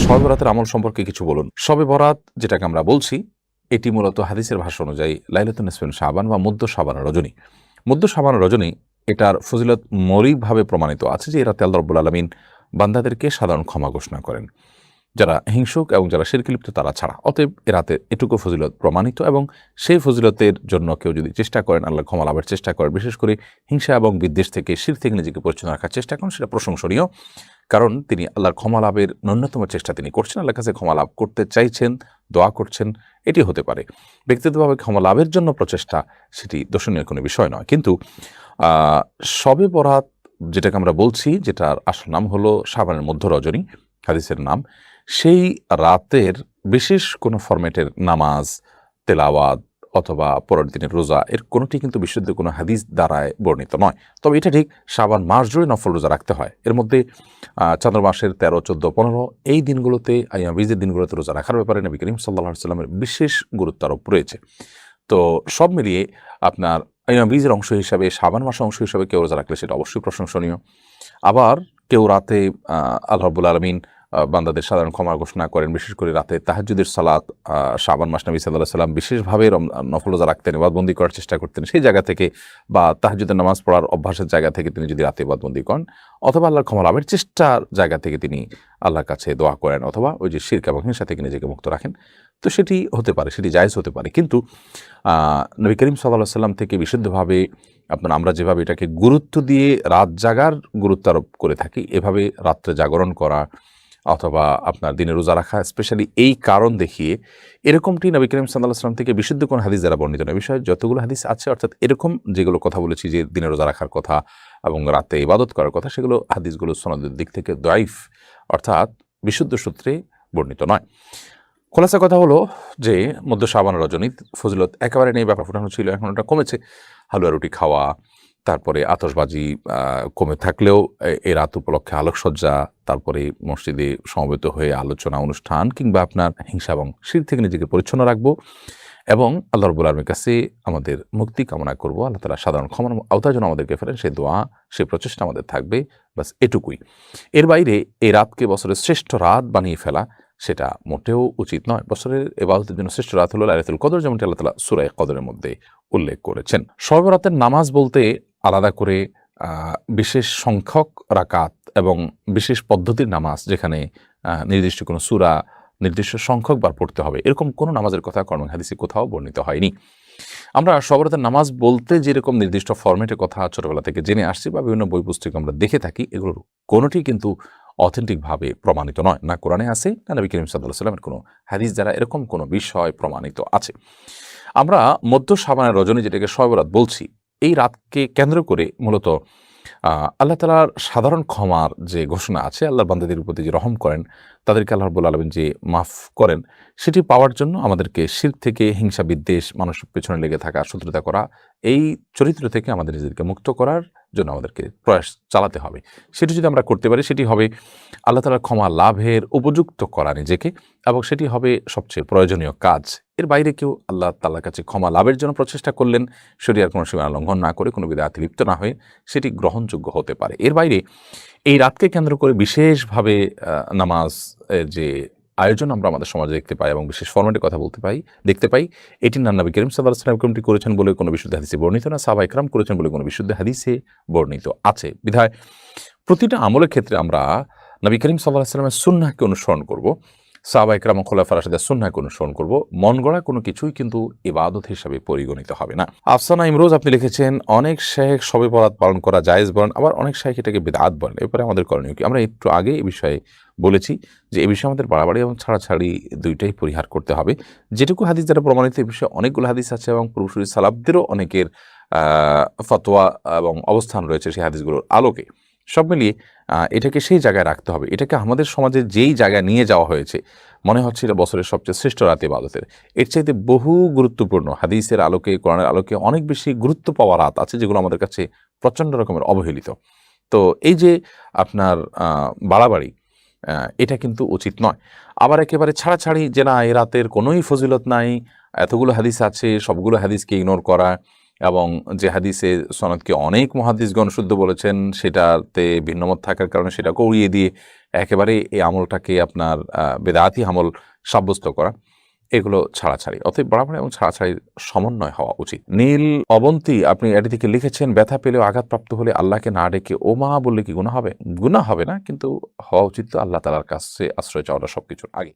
শবে বরাতের আমল সম্পর্কে কিছু বলুন। শবে বরাত যেটাকে আমরা বলছি, এটি মূলত হাদিসের ভাষ্য অনুযায়ী লাইলাতুন নিসফিন শাবান বা মধ্য শাবানের রজনী। মধ্য শাবানের রজনী এটার ফজিলত মৌলিকভাবে প্রমাণিত আছে যে এ রাতে আল্লাহ রাব্বুল আলামিন বান্দাদেরকে সাধারণ ক্ষমা ঘোষণা করেন, যারা হিংসুক এবং যারা শিরকে লিপ্ত তারা ছাড়া। অতএব এ রাতে এটুকু ফজিলত প্রমাণিত এবং সেই ফজিলতের জন্য কেউ যদি চেষ্টা করেন, আল্লাহ ক্ষমা লাভের চেষ্টা করেন, বিশেষ করে হিংসা এবং বিদ্বেষ থেকে, শিরক থেকে নিজেকে পরিচ্ছন্ন রাখার চেষ্টা করেন, সেটা প্রশংসনীয়। কারণ তিনি আল্লাহর ক্ষমা লাভের ন্যূনতম চেষ্টা তিনি করছেন, আল্লাহর কাছে ক্ষমা লাভ করতে চাইছেন, দোয়া করছেন, এটি হতে পারে। ব্যক্তিগতভাবে ক্ষমা লাভের জন্য প্রচেষ্টা, সেটি দর্শনীয় কোনো বিষয় নয়। কিন্তু শবে বরাত যেটাকে আমরা বলছি, যেটার আসল নাম হলো শাবানের মধ্য রজনী, হাদিসের নাম, সেই রাতের বিশেষ কোনো ফরম্যাটের নামাজ, তেলাওয়াত অথবা পরের দিনের রোজা এর কোনোটি কিন্তু বিশুদ্ধ কোনো হাদিস দ্বারায় বর্ণিত নয়। তবে এটা ঠিক, শাবান মাস জুড়ে নফল রোজা রাখতে হয়। এর মধ্যে চন্দ্র মাসের 13, 14, 15 এই দিনগুলোতে, আইয়াম বীজের দিনগুলোতে রোজা রাখার ব্যাপারে নবী করিম সাল্লাল্লাহু আলাইহি ওয়াসাল্লামের বিশেষ গুরুত্ব আরোপ রয়েছে। তো সব মিলিয়ে আপনার আইয়াম বীজের অংশ হিসাবে, শাবান মাসের অংশ হিসাবে কেউ রোজা রাখলে সেটা অবশ্যই প্রশংসনীয়। আবার কেউ রাতে আল্লাহ রাব্বুল আলামিন বান্দাদের সাধারণ ক্ষমা ঘোষণা করেন, বিশেষ করে রাতে তাহাজ্জুদের সালাত, শাবান মাস নবী সাল্লাল্লাহু আলাইহি ওয়াসাল্লাম বিশেষভাবে নফল রোজা রাখতেন, ইবাদতবন্দি করার চেষ্টা করতেন। সেই জায়গা থেকে বা তাহাজ্জুদের নামাজ পড়ার অভ্যাসের জায়গা থেকে তিনি যদি রাতে ইবাদতবন্দি করেন, অথবা আল্লাহর ক্ষমা লাভের চেষ্টার জায়গা থেকে তিনি আল্লাহর কাছে দোয়া করেন, অথবা ওই যে শিরক এবং হিংসা থেকে নিজেকে মুক্ত রাখেন, তো সেটি হতে পারে, সেটি জায়েজ হতে পারে। কিন্তু নবী করিম সাল্লাল্লাহু আলাইহি ওয়াসাল্লাম থেকে বিশুদ্ধভাবে আমরা যেভাবে এটাকে গুরুত্ব দিয়ে রাত জাগার গুরুত্ব আরোপ করে থাকি, এভাবে রাত্রে জাগরণ করা অথবা আপনার দিনে রোজা রাখা, স্পেশালি এই কারণ দেখিয়ে, এরকমটি নবী করিম সাল্লাল্লাহু আলাইহি ওয়াসাল্লাম থেকে বিশুদ্ধ কোন হাদিস দ্বারা বর্ণিত নয়। বিষয়ে যতগুলো হাদিস আছে, অর্থাৎ এরকম যেগুলো কথা বলেছি যে দিনে রোজা রাখার কথা এবং রাতে ইবাদত করার কথা, সেগুলো হাদিসগুলো সনদের দিক থেকে দাইফ, অর্থাৎ বিশুদ্ধ সূত্রে বর্ণিত নয়। খোলাসা কথা হলো যে মধ্য শাবান রজনী ফজিলত একেবারে নেই, ব্যাপার ফুটানো ছিল, এখন ওটা কমেছে। হালুয়া রুটি খাওয়া, তারপরে আতশবাজি কমে থাকলেও এই রাত উপলক্ষে আলোকসজ্জা, তারপরে মসজিদে সমবেত হয়ে আলোচনা অনুষ্ঠান, কিংবা আপনার হিংসা এবং শিরক থেকে নিজেকে পরিচ্ছন্ন রাখবো এবং আল্লাহ রাব্বুল আলামিনের কাছে আমাদের মুক্তি কামনা করব, আল্লাহ তাআলা সাধারণ ক্ষমার আওতায় যেন আমাদেরকে ফেরেন, সেই দোয়া, সেই প্রচেষ্টা আমাদের থাকবে। বাস এটুকুই। এর বাইরে এই রাতকে বছরের শ্রেষ্ঠ রাত বানিয়ে ফেলা, সেটা মোটেও উচিত নয়। বছরের ইবাদতের জন্য শ্রেষ্ঠ রাত হলো লাইলাতুল কদর, যেমনটি আল্লাহ তাআলা সূরা কদরের মধ্যে উল্লেখ করেছেন। শবে বরাতের নামাজ বলতে আলাদা করে বিশেষ সংখ্যক রাকাত এবং বিশেষ পদ্ধতির নামাজ, যেখানে নির্দিষ্ট কোনো সূরা নির্দিষ্ট সংখ্যকবার পড়তে হবে, এরকম কোনো নামাজের কথা কোরআন হাদিসে কোথাও বর্ণিত হয়নি। আমরা শবে বরাতের নামাজ বলতে যেরকম নির্দিষ্ট ফরম্যাটের কথা ছোটবেলা থেকে জেনে আসছি বা বিভিন্ন বই পুস্তকে আমরা দেখে থাকি, এগুলোর কোনোটি কিন্তু অথেন্টিকভাবে প্রমাণিত নয়। না কোরআনে আছে, না নবী করিম সাল্লাল্লাহু আলাইহি ওয়াসাল্লামের কোনো হাদিস দ্বারা এরকম কোনো বিষয় প্রমাণিত আছে। আমরা মধ্য শাবানের রজনী, যেটাকে শবে বরাত বলছি, এই রাতকে কেন্দ্র করে মূলত আল্লাহ তাআলার সাধারণ ক্ষমার যে ঘোষণা আছে, আল্লাহর বান্দাদের প্রতি যে রহম করেন, তাদেরকে আল্লাহ রাব্বুল আলামিন যে মাফ করেন, সেটি পাওয়ার জন্য আমাদেরকে শিরক থেকে, হিংসা বিদ্বেষ, মানুষের পেছনে লেগে থাকা, শত্রুতা করা, এই চরিত্র থেকে আমাদের নিজেদেরকে মুক্ত করার জন্য আমাদেরকে প্রয়াস চালাতে হবে। সেটি যদি আমরা করতে পারি, সেটি হবে আল্লাহ তাআলার ক্ষমা লাভের উপযুক্ত করা নিজেকে, এবং সেটি হবে সবচেয়ে প্রয়োজনীয় কাজ। এর বাইরে কেউ আল্লাহ তাআলার কাছে ক্ষমা লাভের জন্য প্রচেষ্টা করলেন, শরীয়তের কোনো সীমা লঙ্ঘন না করে, কোনো বিদআতে লিপ্ত না হয়ে, সেটি গ্রহণযোগ্য হতে পারে। এর বাইরে এই রাতকে কেন্দ্র করে বিশেষভাবে নামাজ যে আয়োজন আমরা আমাদের সমাজে দেখতে পাই এবং বিশেষ ফরম্যাটের কথা দেখতে পাই, এটি না নবী করিম সাল্লাল্লাহু আলাইহি ওয়াসাল্লাম করেছেন বলে কোনো বিশুদ্ধ হাদিসে বর্ণিত না, সাহাবায়ে কেরাম করেছেন বলে কোনো বিশুদ্ধ হাদিসে বর্ণিত আছে। বিধায় প্রতিটা আমলের ক্ষেত্রে আমরা নবী করিম সাল্লাল্লাহু আলাইহি ওয়াসাল্লামের সুন্নাহকে অনুসরণ করব, সাহাবায়ে কেরাম ও খুলাফায়ে রাশিদিনের সুন্নাহকে অনুসরণ করব। মন গড়া কোনো কিছুই কিন্তু ইবাদত হিসাবে পরিগণিত হবে না। আফসানা ইমরোজ আপনি লিখেছেন, অনেক শাইখ শবে বরাত পালন করা জায়েজ বলেন, আবার অনেক শাইখ এটাকে বিদআত বলেন, এরপরে আমাদের করণীয় কি? আমরা একটু আগে এই বিষয়ে বলেছি যে এই বিষয়ে আমাদের বাড়াবাড়ি এবং ছাড়াছাড়ি দুইটাই পরিহার করতে হবে। যেটুকু হাদিস দ্বারা প্রমাণিত, এই বিষয়ে অনেকগুলো হাদিস আছে এবং পূর্বসূরি সালাফদেরও অনেকের ফতোয়া এবং অবস্থান রয়েছে সেই হাদিসগুলোর আলোকে। সব মিলিয়ে এটাকে সেই জায়গায় রাখতে হবে। এটাকে আমাদের সমাজে যেই জায়গায় নিয়ে যাওয়া হয়েছে, মনে হচ্ছে এটা বছরের সবচেয়ে শ্রেষ্ঠ রাত ইবাদতের, এর চাইতে বহু গুরুত্বপূর্ণ হাদিসের আলোকে, কোরআনের আলোকে অনেক বেশি গুরুত্ব পাওয়া রাত আছে, যেগুলো আমাদের কাছে প্রচণ্ড রকমের অবহেলিত। তো এই যে আপনার বাড়াবাড়ি, এটা কিন্তু উচিত নয়। আবার একেবারে ছাড়াছাড়ি যে না, এই রাতের কোনোই ফজিলত নাই, এতগুলো হাদিস আছে, সবগুলো হাদিসকে ইগনোর করা, এবং যে হাদিসে সনদকে অনেক মুহাদ্দিসগণ শুদ্ধ বলেছেন সেটাতে ভিন্নমত থাকার কারণে সেটাকে উড়িয়ে দিয়ে একেবারে এই আমলটাকে আপনার বেদাতি আমল সাব্যস্ত করা, এগুলো ছাড়াছাড়ি। অতএব বরাবর এবং ছাড়াছাড়ির সমন্বয় হওয়া উচিত। নীল অবন্তী আপনি এটি থেকে লিখেছেন, ব্যথা পেলেও আঘাতপ্রাপ্ত হলে আল্লাহকে না ডেকে ও মা বললে কি গুনাহ হবে? গুনাহ হবে না, কিন্তু হওয়া উচিত তো আল্লাহ তাআলার কাছে আশ্রয় চাওয়াটা সবকিছুর আগে।